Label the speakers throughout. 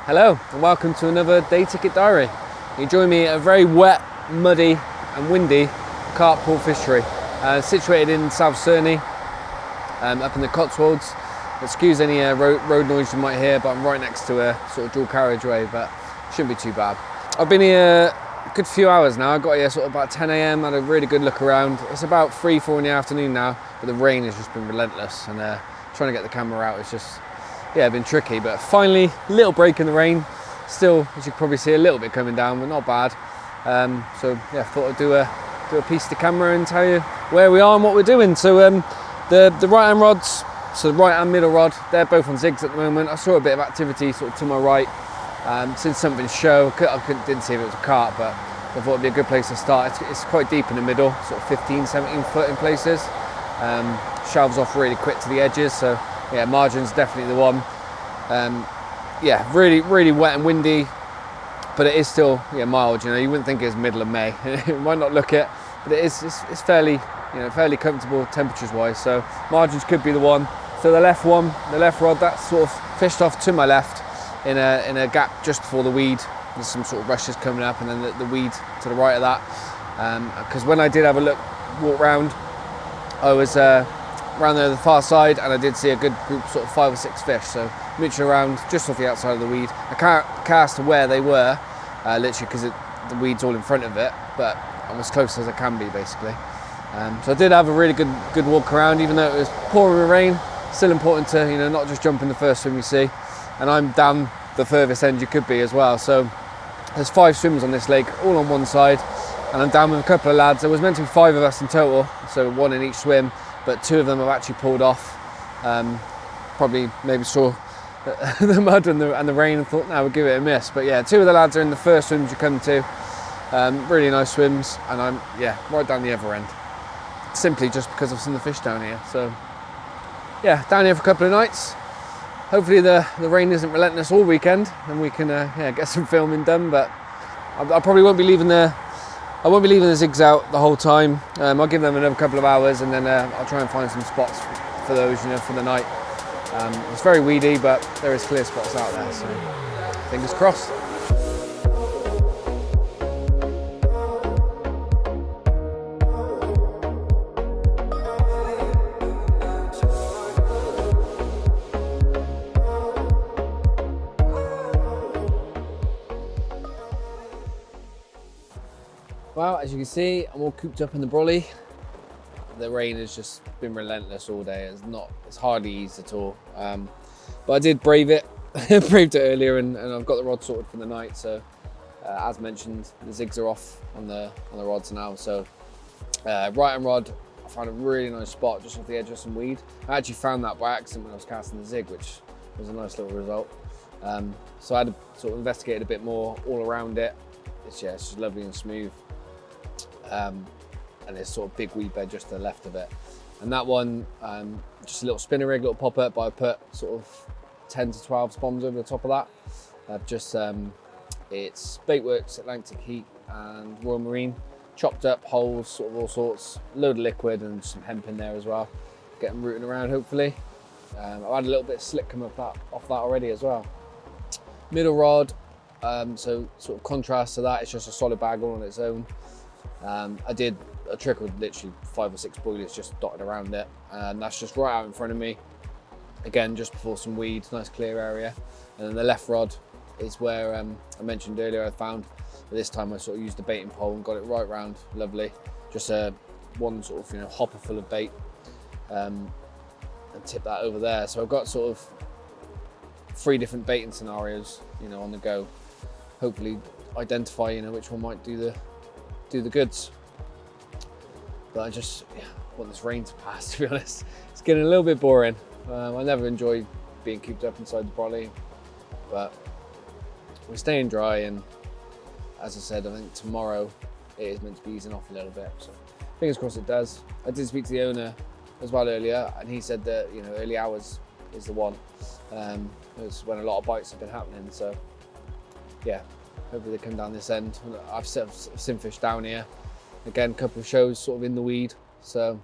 Speaker 1: Hello and welcome to another Day Ticket Diary. You join me at a very wet, muddy and windy Carp Pool Fishery, situated in South Cerney, up in the Cotswolds. Excuse any road noise you might hear, but I'm right next to a sort of dual carriageway, but shouldn't be too bad. I've been here a good few hours now. I got here sort of about 10 AM, had a really good look around. It's about 3-4 in the afternoon now, but the rain has just been relentless, and trying to get the camera out is just, yeah, been tricky. But finally, a little break in the rain. Still, as you can probably see, a little bit coming down, but not bad. So yeah, thought I'd do a piece to camera and tell you where we are and what we're doing. So the right hand rods, so the right and middle rod, they're both on zigs at the moment. I saw a bit of activity sort of to my right. Since something show, didn't see if it was a carp, but I thought it'd be a good place to start. It's quite deep in the middle, sort of 15-17 foot in places. Shelves off really quick to the edges, so yeah, margin's definitely the one. Yeah, really wet and windy, but it is still mild. You know, you wouldn't think it's middle of May. It might not look it, but it's fairly fairly comfortable temperatures wise. So margins could be the one. So the left rod, that's sort of fished off to my left in a gap just before the weed. There's some sort of rushes coming up, and then the weed to the right of that. Because when I did have a walk round, I was around there the far side, and I did see a good group, sort of 5 or 6 fish. So mooching around just off the outside of the weed. I can't cast to where they were, literally because the weed's all in front of it, but I'm as close as I can be basically. So I did have a really good walk around, even though it was pouring with rain. Still important to not just jump in the first swim you see. And I'm down the furthest end you could be as well. So there's 5 swims on this lake, all on one side, and I'm down with a couple of lads. There was meant to be 5 of us in total, so 1 in each swim, but 2 of them have actually pulled off. Probably maybe saw the mud and the rain and thought, no, we'll give it a miss. But yeah, 2 of the lads are in the first swims you come to. Really nice swims, and I'm right down the other end. Simply just because I've seen the fish down here. So yeah, down here for a couple of nights. Hopefully the rain isn't relentless all weekend, and we can get some filming done. But I probably won't be leaving the zigs out the whole time. I'll give them another couple of hours, and then I'll try and find some spots for those for the night. It's very weedy, but there is clear spots out there, so fingers crossed. Well, as you can see, I'm all cooped up in the Brolly. The rain has just been relentless all day. It's hardly eased at all. But I did brave it. Braved it earlier, and I've got the rod sorted for the night. So as mentioned, the zigs are off on the rods now. So right hand rod, I found a really nice spot just off the edge of some weed. I actually found that by accident when I was casting the zig, which was a nice little result. So I had to sort of investigate a bit more all around it. It's just lovely and smooth. And there's sort of big weed bed just to the left of it. And that one, just a little spinner rig, little pop up, but I put sort of 10 to 12 spoms over the top of that. It's Baitworks, Atlantic Heat and Royal Marine, chopped up holes, sort of all sorts, load of liquid and some hemp in there as well. Get them rooting around hopefully. I've had a little bit of slick come off that already as well. Middle rod, so sort of contrast to that, it's just a solid bag all on its own. I did a trick with literally 5 or 6 boilies just dotted around it, and that's just right out in front of me. Again, just before some weed, nice clear area. And then the left rod is where I mentioned earlier I found. But this time I sort of used the baiting pole and got it right round, lovely. Just one sort of hopper full of bait, and tip that over there. So I've got sort of 3 different baiting scenarios, on the go. Hopefully identify, which one might do the goods. But I just want this rain to pass, to be honest. It's getting a little bit boring. I never enjoyed being cooped up inside the Brolly, but we're staying dry, and as I said, I think tomorrow it is meant to be easing off a little bit, so fingers crossed it does. I did speak to the owner as well earlier, and he said that early hours is the one. It's when a lot of bites have been happening, so yeah, hopefully they come down this end. I've seen fish down here. Again, a couple of shows sort of in the weed, so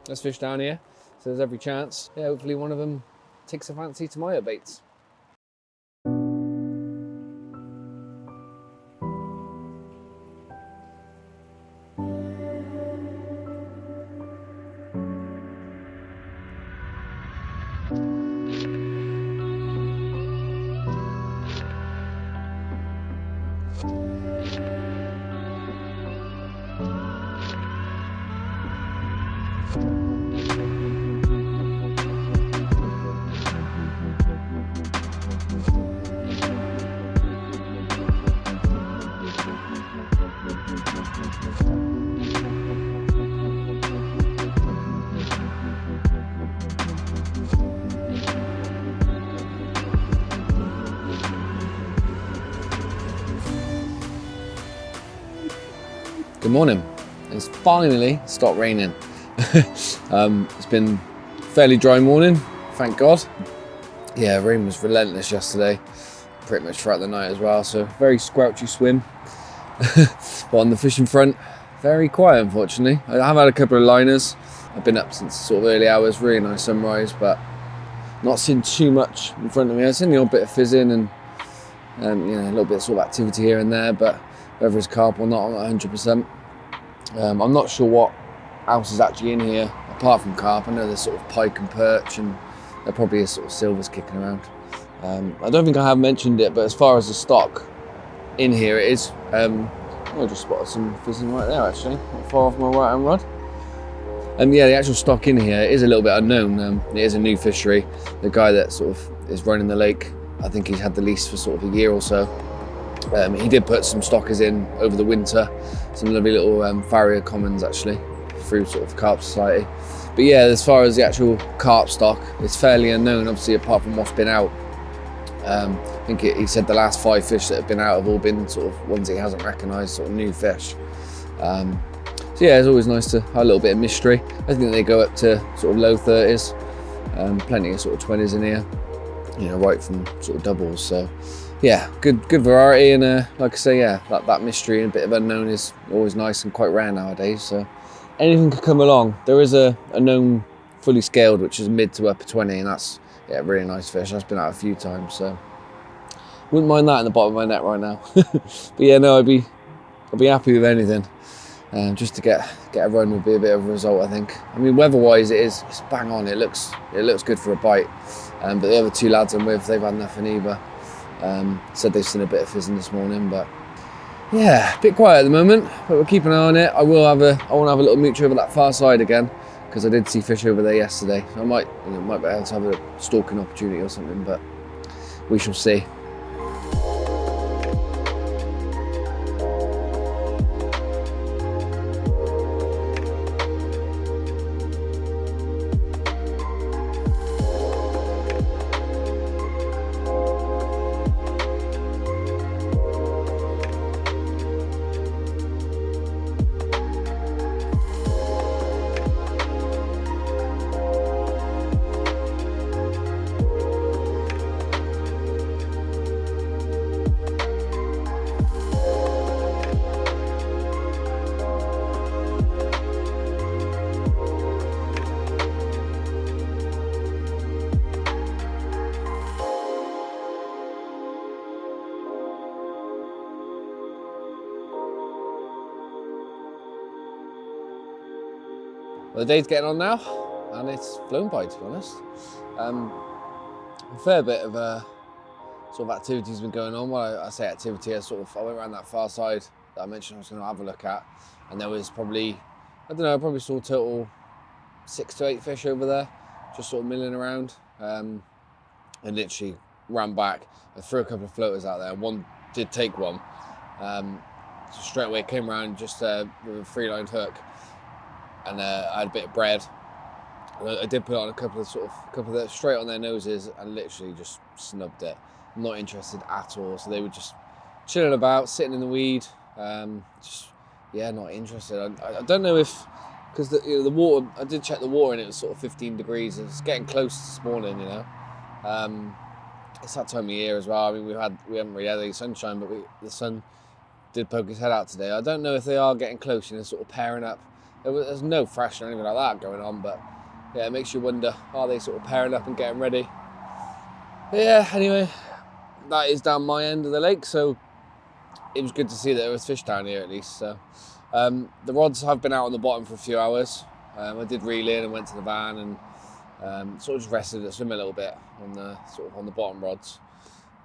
Speaker 1: let's fish down here. So there's every chance. Yeah, hopefully one of them takes a fancy to my baits. Good morning. It's finally stopped raining. It's been a fairly dry morning, thank God. Yeah, rain was relentless yesterday, pretty much throughout the night as well, so very squelchy swim. But on the fishing front, very quiet unfortunately. I have had a couple of liners. I've been up since sort of early hours, really nice sunrise, but not seen too much in front of me. I've seen the odd bit of fizzing and a little bit of sort of activity here and there, but whether it's carp or not, I'm not 100%. I'm not sure what else is actually in here apart from carp. I know there's sort of pike and perch, and there probably is sort of silvers kicking around. I don't think I have mentioned it, but as far as the stock in here, it is. I just spotted some fizzing right there actually, not far off my right hand rod. Yeah, the actual stock in here is a little bit unknown. It is a new fishery. The guy that sort of is running the lake, I think he's had the lease for sort of a year or so. He did put some stockers in over the winter, some lovely little farrier commons actually, through sort of Carp Society. But yeah, as far as the actual carp stock, it's fairly unknown, obviously, apart from what's been out. I think he said the last 5 fish that have been out have all been sort of ones he hasn't recognised, sort of new fish. So yeah, it's always nice to have a little bit of mystery. I think they go up to sort of low 30s, plenty of sort of 20s in here, right from sort of doubles. So yeah, good variety, and like I say, yeah, that mystery and a bit of unknown is always nice and quite rare nowadays. So anything could come along. There is a known fully scaled, which is mid to upper 20, and that's really nice fish. That's been out a few times, so wouldn't mind that in the bottom of my net right now. But yeah, no, I'd be happy with anything. Just to get a run would be a bit of a result, I think. I mean, weather-wise, it's bang on. It looks good for a bite. But the other 2 lads I'm with, they've had nothing either. Said they've seen a bit of fizzing this morning, but yeah, a bit quiet at the moment. But we'll keep an eye on it. I want to have a little mooch over that far side again, because I did see fish over there yesterday. So I might be able to have a stalking opportunity or something, but we shall see. Well, the day's getting on now, and it's flown by, to be honest. A fair bit of sort of activity's been going on. Well, I say activity, I went around that far side that I mentioned I was going to have a look at, and there was probably, I probably saw total 6 to 8 fish over there, just sort of milling around, and literally ran back. I threw a couple of floaters out there, and one did take one. So straight away came around just with a 3-line hook. And I had a bit of bread. I did put on a couple of that straight on their noses, and literally just snubbed it. Not interested at all. So they were just chilling about, sitting in the weed. Not interested. I don't know if, because the water, I did check the water and it was sort of 15 degrees. It's getting close this morning, It's that time of year as well. I mean, we haven't really had any sunshine, but the sun did poke his head out today. I don't know if they are getting close, sort of pairing up. There's no fresh or anything like that going on, but yeah, it makes you wonder, are they sort of pairing up and getting ready? But yeah, anyway, that is down my end of the lake, so it was good to see that there was fish down here at least. So the rods have been out on the bottom for a few hours. I did reel in and went to the van and sort of just rested at swim a little bit on the bottom rods,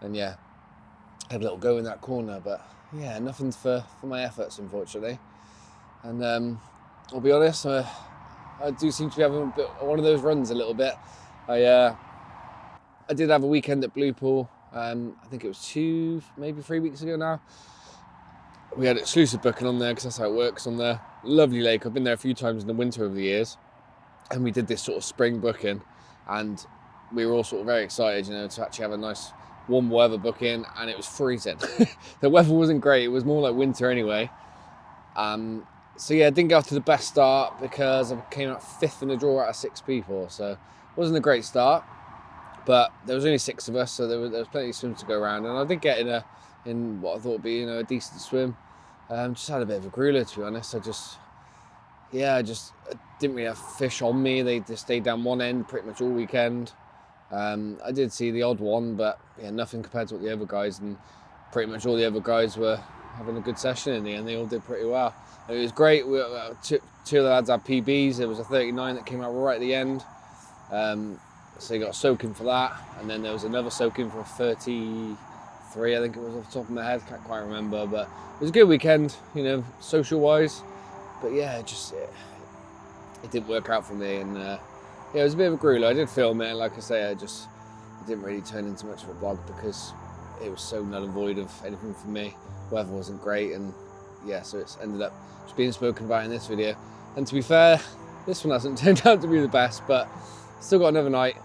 Speaker 1: and yeah, had a little go in that corner, but yeah, nothing for my efforts, unfortunately. And I'll be honest, I do seem to be having one of those runs a little bit. I did have a weekend at Blue Pool. I think it was 2, maybe 3 weeks ago now. We had exclusive booking on there because that's how it works on there. Lovely lake. I've been there a few times in the winter over the years, and we did this sort of spring booking, and we were all sort of very excited, to actually have a nice warm weather booking, and it was freezing. The weather wasn't great. It was more like winter anyway. So yeah, I didn't get off to the best start because I came out 5th in the draw out of 6 people, so it wasn't a great start. But there was only 6 of us, so there was plenty of swims to go around, and I did get in what I thought would be a decent swim. Just had a bit of a grueler, to be honest. I didn't really have fish on me. They just stayed down one end pretty much all weekend. I did see the odd one, but yeah, nothing compared to what the other guys, and pretty much all the other guys were having a good session in the end. They all did pretty well. It was great. Two of the lads had PBs. There was a 39 that came out right at the end. So they got a soaking for that, and then there was another soaking for a 33, I think it was off the top of my head, can't quite remember, but it was a good weekend, social wise. But yeah, it didn't work out for me, and yeah, it was a bit of a grueler. I did film it, and like I say, it didn't really turn into much of a vlog because it was so null and void of anything for me. Weather wasn't great, and yeah, so it's ended up just being spoken about in this video. And to be fair, this one hasn't turned out to be the best, but still got another night.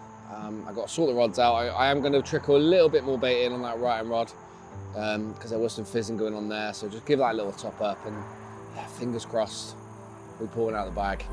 Speaker 1: I got to sort the rods out. I am going to trickle a little bit more bait in on that right hand rod because there was some fizzing going on there. So just give that a little top up, and yeah, fingers crossed we're pulling out the bag.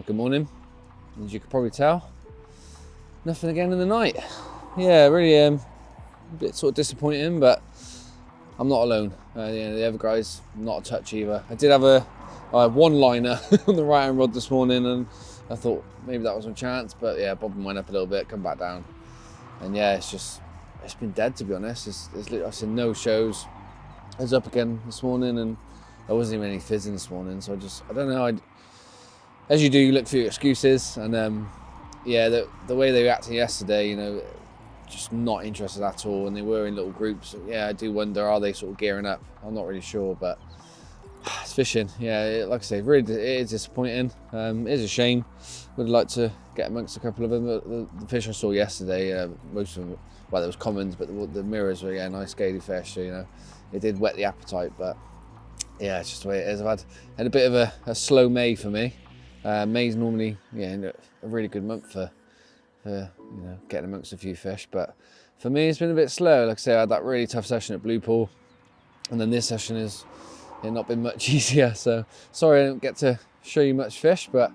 Speaker 1: Good morning. As you could probably tell, nothing again in the night. Yeah, really a bit sort of disappointing, but I'm not alone. The other guys, not a touch either. I did have a one-liner on the right-hand rod this morning, and I thought maybe that was my chance, but yeah, bobbing went up a little bit, come back down, and yeah, it's been dead, to be honest. I've seen no shows. I was up again this morning, and there wasn't even any fizzing this morning, so I don't know. As you do, you look for your excuses, and yeah, the way they reacted yesterday, just not interested at all, and they were in little groups. Yeah, I do wonder, are they sort of gearing up? I'm not really sure, but it's fishing. Yeah, like I say, really, it is disappointing. It is a shame. Would have liked to get amongst a couple of them. The fish I saw yesterday, most of them, well, there was commons, but the mirrors were nice scaly fish. So it did whet the appetite, but yeah, it's just the way it is. I've had a bit of a slow May for me. May's normally a really good month for getting amongst a few fish, but for me it's been a bit slow. Like I say, I had that really tough session at Blue Pool, and then this session has not been much easier. So sorry I don't get to show you much fish, but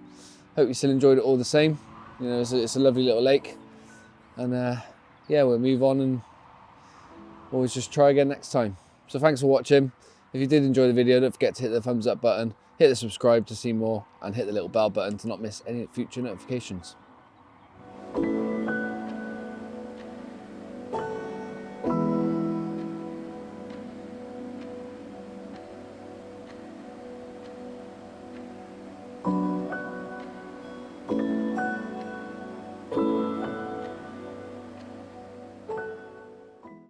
Speaker 1: hope you still enjoyed it all the same. It's a lovely little lake, and yeah, we'll move on and always just try again next time. So thanks for watching. If you did enjoy the video, don't forget to hit the thumbs up button, hit the subscribe to see more, and hit the little bell button to not miss any future notifications.